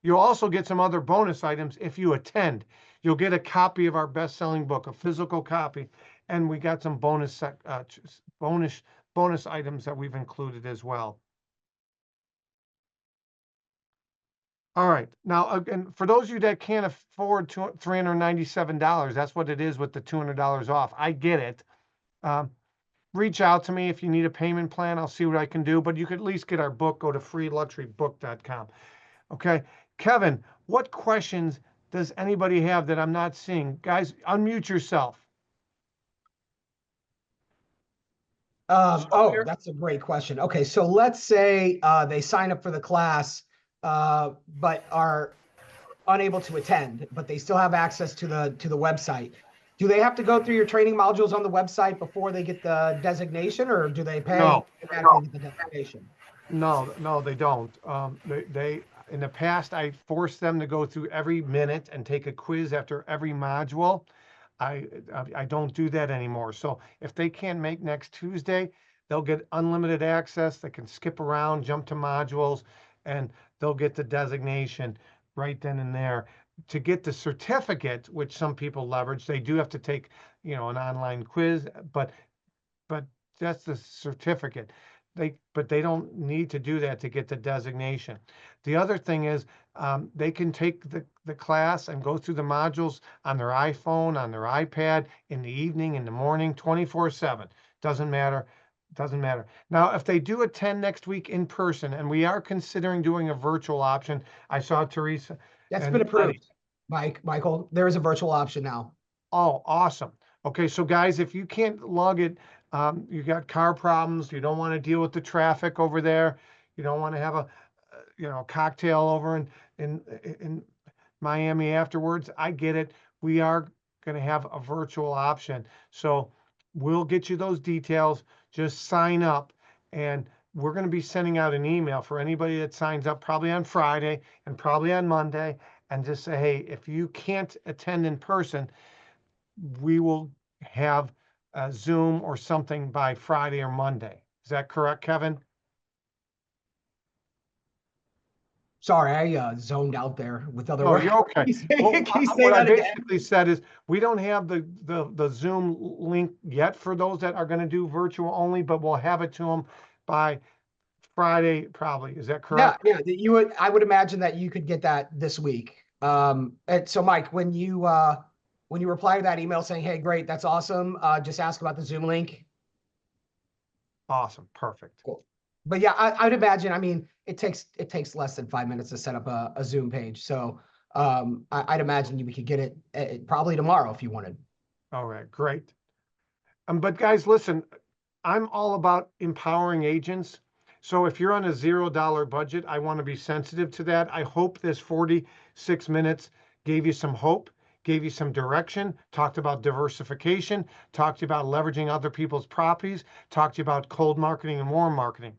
You'll also get some other bonus items if you attend. You'll get a copy of our best-selling book, a physical copy, and we got some bonus items that we've included as well. All right. Now, again, for those of you that can't afford $397, that's what it is with the $200 off. I get it. Reach out to me if you need a payment plan. I'll see what I can do, but you could at least get our book. Go to freeluxurybook.com. Okay. Kevin, what questions does anybody have that I'm not seeing? Guys, unmute yourself. That's a great question. Okay, so let's say they sign up for the class, but are unable to attend, but they still have access to the website. Do they have to go through your training modules on the website before they get the designation, or do they pay No. automatically get the designation? No, they don't. They in the past, I forced them to go through every minute and take a quiz after every module. I don't do that anymore. So if they can't make next Tuesday, they'll get unlimited access. They can skip around, jump to modules, and they'll get the designation right then and there. To get the certificate, which some people leverage, they do have to take, an online quiz, but that's the certificate. But they don't need to do that to get the designation. The other thing is they can take the class and go through the modules on their iPhone, on their iPad, in the evening, in the morning, 24/7. Doesn't matter. Now, if they do attend next week in person, and we are considering doing a virtual option, I saw Teresa. That's been approved, Michael. There is a virtual option now. Oh, awesome. Okay, so guys, if you can't log it, you got car problems, you don't want to deal with the traffic over there, you don't want to have a cocktail over in Miami afterwards. I get it. We are going to have a virtual option. So we'll get you those details. Just sign up, and we're going to be sending out an email for anybody that signs up probably on Friday and probably on Monday, and just say, hey, if you can't attend in person, we will have a Zoom or something by Friday or Monday. Is that correct, Kevin? Sorry, I zoned out there with other Oh, work. you're okay. Can you say What I that again? basically said is we don't have the Zoom link yet for those that are going to do virtual only, but we'll have it to them by Friday probably. Is that correct? Yeah, I would imagine that you could get that this week. And so Mike, when you reply to that email saying, "Hey, great, that's awesome," just ask about the Zoom link. Awesome. Perfect. Cool. But yeah, I'd imagine, I mean, it takes less than 5 minutes to set up a Zoom page. So I'd imagine we could get it probably tomorrow if you wanted. All right. Great. But guys, listen, I'm all about empowering agents. So if you're on a $0 budget, I want to be sensitive to that. I hope this 46 minutes gave you some hope, gave you some direction, talked about diversification, talked to you about leveraging other people's properties, talked to you about cold marketing and warm marketing.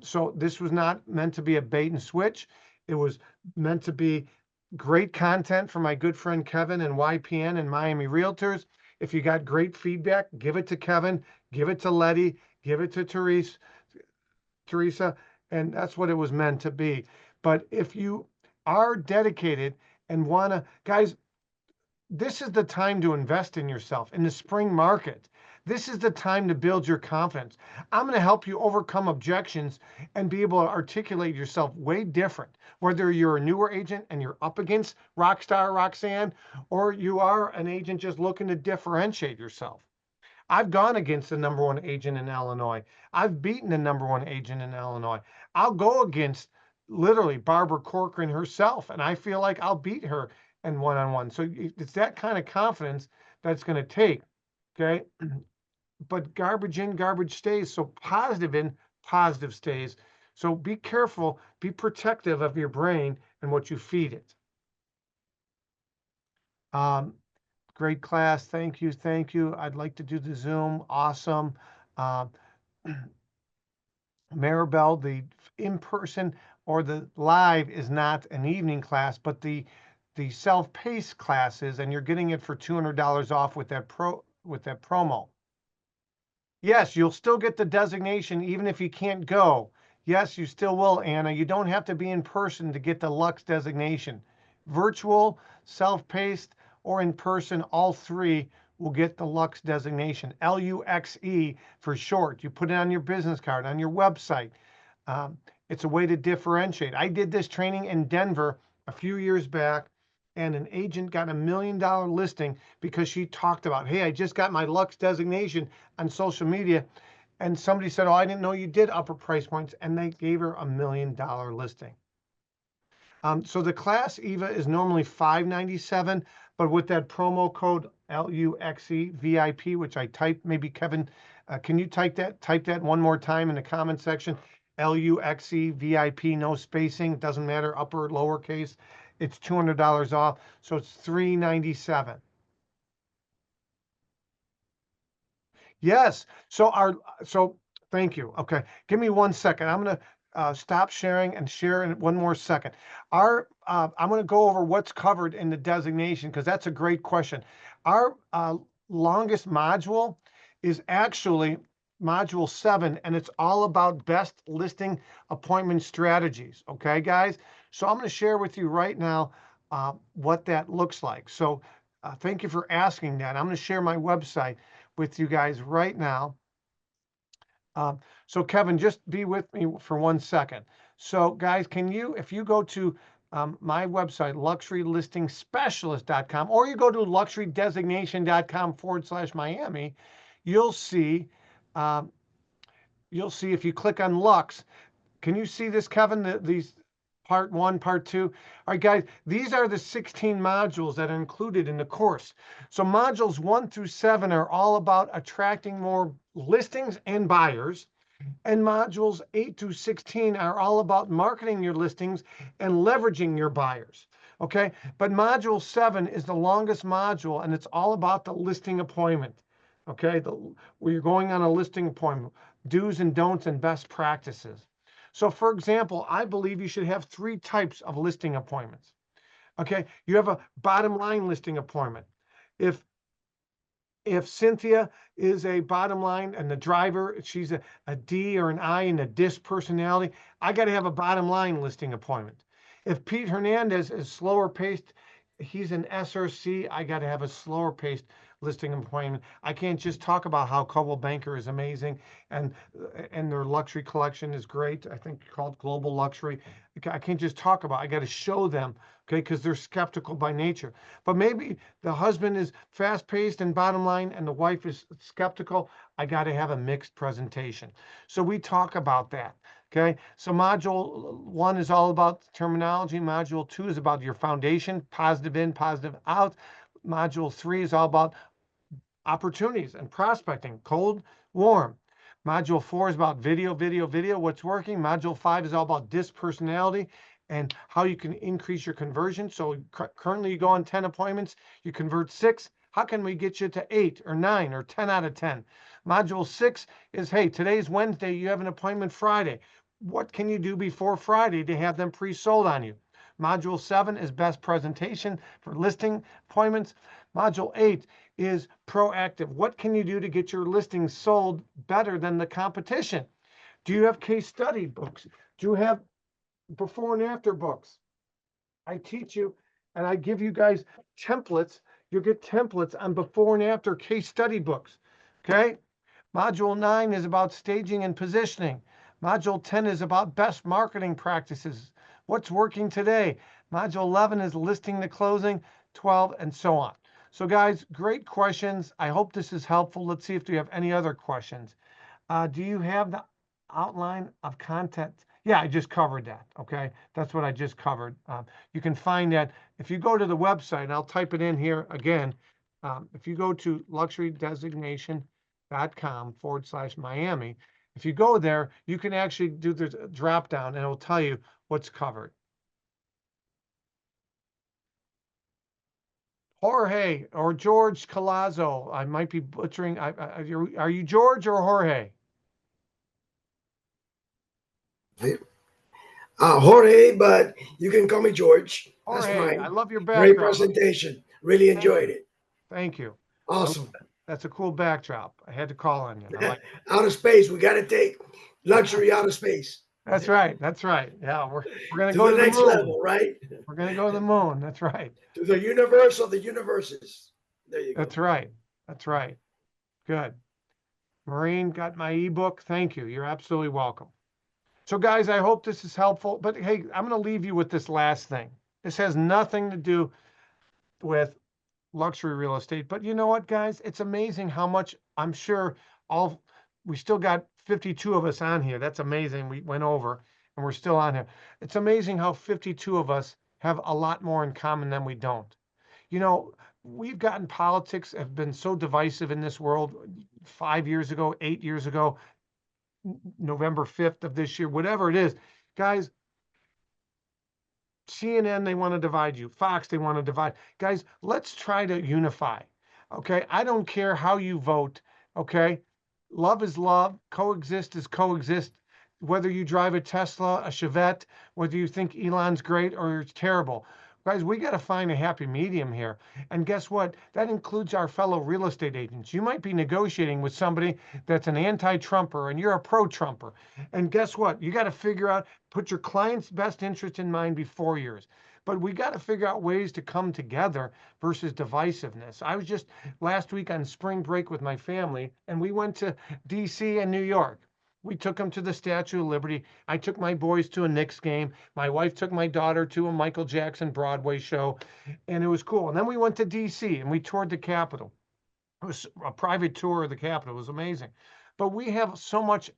So this was not meant to be a bait and switch. It was meant to be great content for my good friend Kevin and YPN and Miami Realtors. If you got great feedback, give it to Kevin, give it to Letty, give it to Teresa, and that's what it was meant to be. But if you are dedicated and want to, guys, this is the time to invest in yourself in the spring market. This is the time to build your confidence. I'm going to help you overcome objections and be able to articulate yourself way different. Whether you're a newer agent and you're up against Rockstar Roxanne, or you are an agent just looking to differentiate yourself. I've gone against the #1 agent in Illinois. I've beaten the #1 agent in Illinois. I'll go against literally Barbara Corcoran herself, and I feel like I'll beat her in one-on-one. So it's that kind of confidence that's going to take. Okay. But garbage in, garbage stays. So positive in, positive stays. So be careful, be protective of your brain and what you feed it. Great class. Thank you. Thank you. I'd like to do the Zoom. Awesome. Maribel, the in-person or the live is not an evening class, but the self-paced classes, and you're getting it for $200 off with that promo. Yes, you'll still get the designation even if you can't go. Yes, you still will, Anna. You don't have to be in person to get the Lux designation. Virtual, self-paced, or in person, all three will get the Lux designation. LUXE for short. You put it on your business card, on your website. It's a way to differentiate. I did this training in Denver a few years back, and an agent got $1 million listing because she talked about, hey, I just got my Lux designation on social media. And somebody said, oh, I didn't know you did upper price points. And they gave her $1 million listing. So the class Eva is normally $597, but with that promo code LUXE VIP, which I typed, maybe Kevin, can you type that one more time in the comment section? LUXE VIP, no spacing, doesn't matter, upper, lowercase. It's $200 off, so it's $397. Yes. So thank you. Okay, give me 1 second. I'm gonna stop sharing and share in 1 more second. I'm gonna go over what's covered in the designation because that's a great question. Our longest module is actually module 7, and it's all about best listing appointment strategies. Okay, guys. So I'm going to share with you right now what that looks like. So thank you for asking that. I'm going to share my website with you guys right now. So Kevin, just be with me for 1 second. So guys, if you go to my website, luxurylistingspecialist.com, or you go to luxurydesignation.com/Miami, you'll see if you click on Lux, can you see this, Kevin? These part 1, part 2. All right, guys, these are the 16 modules that are included in the course. So modules 1 through 7 are all about attracting more listings and buyers. And modules 8 through 16 are all about marketing your listings and leveraging your buyers. Okay, but module 7 is the longest module, and it's all about the listing appointment. Okay, where you're going on a listing appointment, do's and don'ts and best practices. So for example, I believe you should have 3 types of listing appointments. Okay, you have a bottom line listing appointment. If Cynthia is a bottom line and the driver, she's a D or an I in a DISC personality, I got to have a bottom line listing appointment. If Pete Hernandez is slower paced he's an SRC, I got to have a slower paced listing appointment. I can't just talk about how Coldwell Banker is amazing and their luxury collection is great. I think called Global Luxury. I can't just talk about. I got to show them, okay, because they're skeptical by nature. But maybe the husband is fast paced and bottom line, and the wife is skeptical. I got to have a mixed presentation. So we talk about that. Okay, so module 1 is all about terminology. Module 2 is about your foundation, positive in, positive out. Module 3 is all about opportunities and prospecting, cold, warm. Module 4 is about video, what's working. Module 5 is all about disc personality and how you can increase your conversion. So currently you go on 10 appointments, you convert 6. How can we get you to 8 or 9 or 10 out of 10? Module 6 is, hey, today's Wednesday, you have an appointment Friday. What can you do before Friday to have them pre-sold on you? Module 7 is best presentation for listing appointments. Module 8 is proactive. What can you do to get your listings sold better than the competition? Do you have case study books? Do you have before and after books? I teach you and I give you guys templates. You'll get templates on before and after case study books. Okay. Module 9 is about staging and positioning. Module 10 is about best marketing practices. What's working today? Module 11 is listing to closing, 12, and so on. So guys, great questions. I hope this is helpful. Let's see if you have any other questions. Do you have the outline of content? Yeah, I just covered that. Okay, that's what I just covered. You can find that if you go to the website, and I'll type it in here again. If you go to luxurydesignation.com/Miami, if you go there, you can actually do the drop down and it will tell you what's covered. Jorge or George Colazo. I might be butchering. Are you George or Jorge? Jorge, but you can call me George. That's Jorge, I fine. love your Great background. presentation. Really enjoyed it. Thank you. Awesome. That's a cool backdrop. I had to call on you. I like Out of space. We got to take luxury out of space. That's right. That's right. Yeah, we're gonna To go the to the next moon. level, right? We're gonna go to the moon. That's right. To the universe of the universes. There you go. That's right. That's right. Good. Maureen got my ebook. Thank you. You're absolutely welcome. So guys, I hope this is helpful. But hey, I'm gonna leave you with this last thing. This has nothing to do with luxury real estate. But you know what, guys? It's amazing how much I'm sure we still got 52 of us on here. That's amazing. We went over and we're still on here. It's amazing how 52 of us have a lot more in common than we don't. You know, we've gotten politics have been so divisive in this world 5 years ago, 8 years ago, November 5th of this year, whatever it is. Guys, CNN, they want to divide you. Fox, they want to divide. Guys, let's try to unify. Okay. I don't care how you vote. Okay. Love is love. Coexist is coexist. Whether you drive a Tesla, a Chevette, whether you think Elon's great or it's terrible. Guys, we got to find a happy medium here. And guess what? That includes our fellow real estate agents. You might be negotiating with somebody that's an anti-Trumper and you're a pro-Trumper. And guess what? You got to figure out, put your client's best interest in mind before yours. But we got to figure out ways to come together versus divisiveness. I was just last week on spring break with my family, and we went to DC and New York. We took them to the Statue of Liberty. I took my boys to a Knicks game. My wife took my daughter to a Michael Jackson Broadway show, and it was cool. And then we went to DC and we toured the Capitol. It was a private tour of the Capitol. It was amazing. But we have so much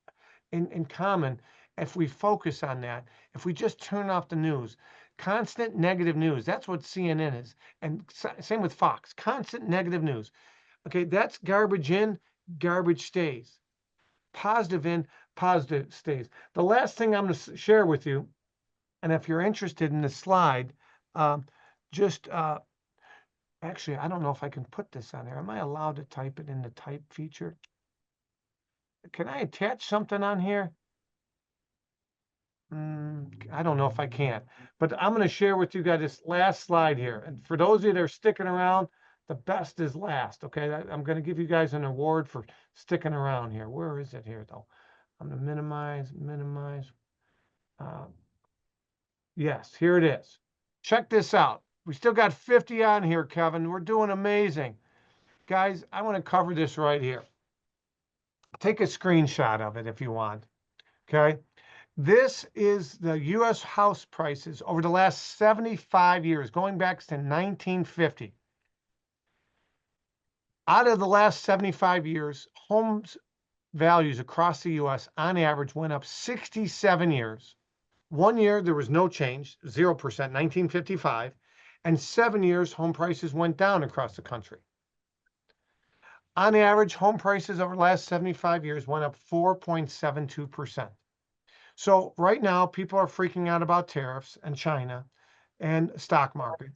in common if we focus on that. If we just turn off the news, constant negative news. That's what CNN is. And same with Fox, constant negative news. Okay, that's garbage in, garbage stays. Positive in, positive stays. The last thing I'm going to share with you, and if you're interested in this slide, actually, I don't know if I can put this on there. Am I allowed to type it in the type feature? Can I attach something on here? I don't know if I can, but I'm going to share with you guys this last slide here. And for those of you that are sticking around, the best is last. Okay, I'm going to give you guys an award for sticking around here. Where is it here though? I'm going to minimize. Yes, here it is. Check this out. We still got 50 on here, Kevin. We're doing amazing. Guys, I want to cover this right here. Take a screenshot of it if you want, okay? This is the U.S. house prices over the last 75 years, going back to 1950. Out of the last 75 years, homes values across the U.S. on average went up 67 years. 1 year, there was no change, 0%, 1955. And 7 years, home prices went down across the country. On average, home prices over the last 75 years went up 4.72%. So right now, people are freaking out about tariffs and China and stock market.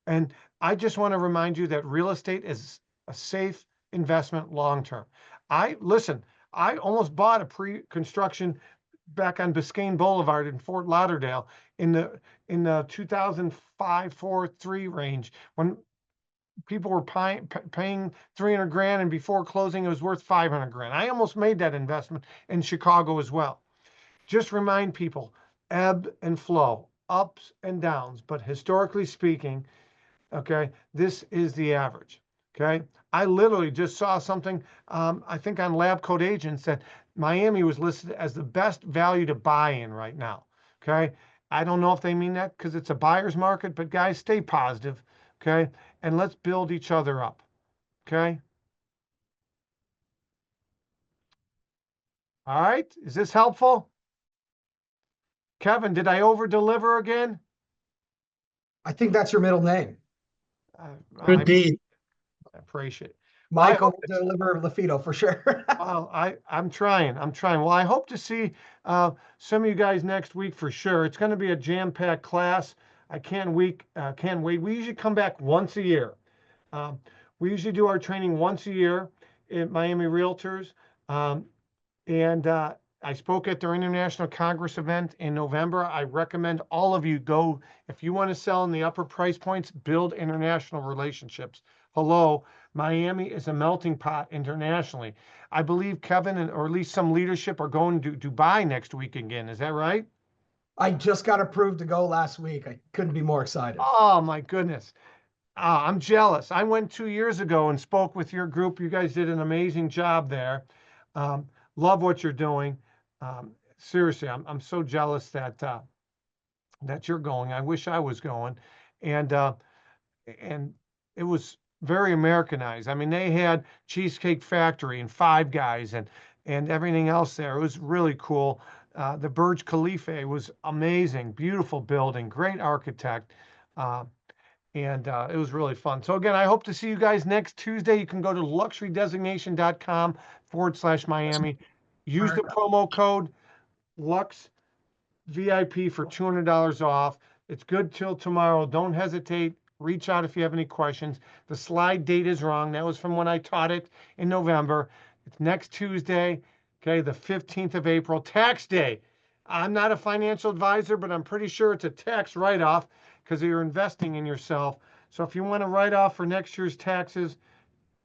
And I just want to remind you that real estate is a safe investment long-term. I almost bought a pre-construction back on Biscayne Boulevard in Fort Lauderdale in the 2005, 4, 3 range when people were paying 300 grand, and before closing it was worth 500 grand. I almost made that investment in Chicago as well. Just remind people, ebb and flow, ups and downs, but historically speaking, okay, this is the average, okay? I literally just saw something, I think on Lab Coat Agents, that Miami was listed as the best value to buy in right now, okay? I don't know if they mean that because it's a buyer's market, but guys, stay positive, okay? And let's build each other up, okay? All right, is this helpful? Kevin, did I over deliver again? I think that's your middle name. I Pete. appreciate it. Michael will deliver LaFido for sure. Well, I'm trying. Well, I hope to see some of you guys next week for sure. It's going to be a jam-packed class. I can't wait. We usually come back once a year. We usually do our training once a year at Miami Realtors. I spoke at their International Congress event in November. I recommend all of you go, if you want to sell in the upper price points, build international relationships. Hello, Miami is a melting pot internationally. I believe Kevin, or at least some leadership, are going to Dubai next week again. Is that right? I just got approved to go last week. I couldn't be more excited. Oh my goodness. I'm jealous. I went 2 years ago and spoke with your group. You guys did an amazing job there. Love what you're doing. Seriously, I'm so jealous that you're going. I wish I was going. And it was very Americanized. I mean, they had Cheesecake Factory and Five Guys and everything else there. It was really cool. The Burj Khalifa was amazing, beautiful building, great architect. And it was really fun. So again, I hope to see you guys next Tuesday. You can go to luxurydesignation.com/Miami. Use the promo code Lux VIP for $200 off. It's good till tomorrow. Don't hesitate. Reach out if you have any questions. The slide date is wrong. That was from when I taught it in November. It's next Tuesday, okay, the 15th of April, tax day. I'm not a financial advisor, but I'm pretty sure it's a tax write-off because you're investing in yourself. So if you want to write off for next year's taxes,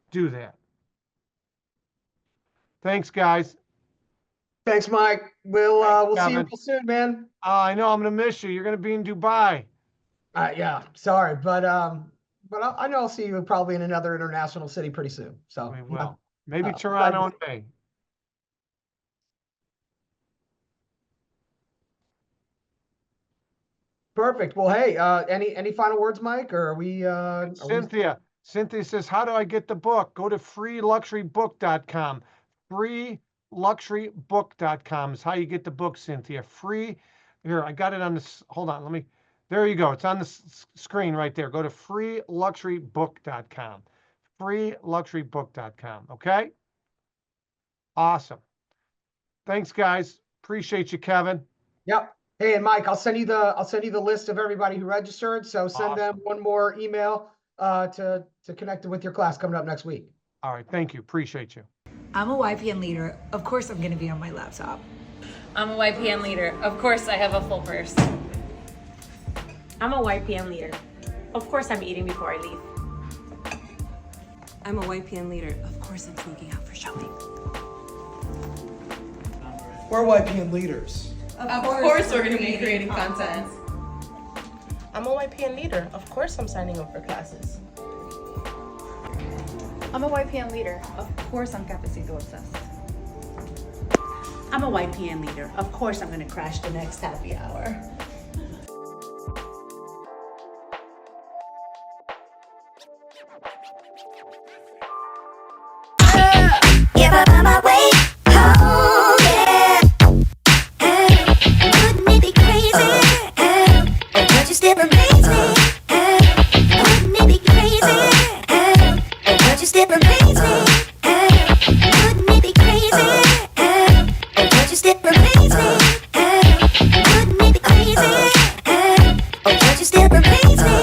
do that. Thanks, guys. Thanks, Mike. We'll see you Kevin. real soon, man. I know I'm going to miss you. You're going to be in Dubai. Yeah, sorry, but I know I'll see you probably in another international city pretty soon. So We will. Maybe Uh, Toronto in May. perfect. Well, hey, any final words, Mike, or are we? Cynthia says, how do I get the book? Go to freeluxurybook.com. Freeluxurybook.com is how you get the book, Cynthia. Free. Here, I got it on this. Hold on. There you go. It's on the screen right there. Go to freeluxurybook.com. Freeluxurybook.com. Okay? Awesome. Thanks, guys. Appreciate you, Kevin. Yep. Hey, and Mike, I'll send you the list of everybody who registered. So send them one more email to connect with your class coming up next week. All right. Thank you. Appreciate you. I'm a YPN leader. Of course, I'm going to be on my laptop. I'm a YPN leader. Of course, I have a full purse. I'm a YPN leader. Of course, I'm eating before I leave. I'm a YPN leader. Of course, I'm sneaking out for shopping. We're YPN leaders. Of course we're going to be creating content. I'm a YPN leader. Of course I'm signing up for classes. I'm a YPN leader. Of course I'm Cafecito obsessed. I'm a YPN leader. Of course I'm gonna crash the next happy hour. If I find my way home, yeah. Wouldn't it be crazy? Oh, don't you still amaze me? Wouldn't it be crazy? Oh, don't you still amaze me? Wouldn't it be crazy? Oh, don't you still amaze me? Wouldn't it be crazy? Oh, don't you still amaze me?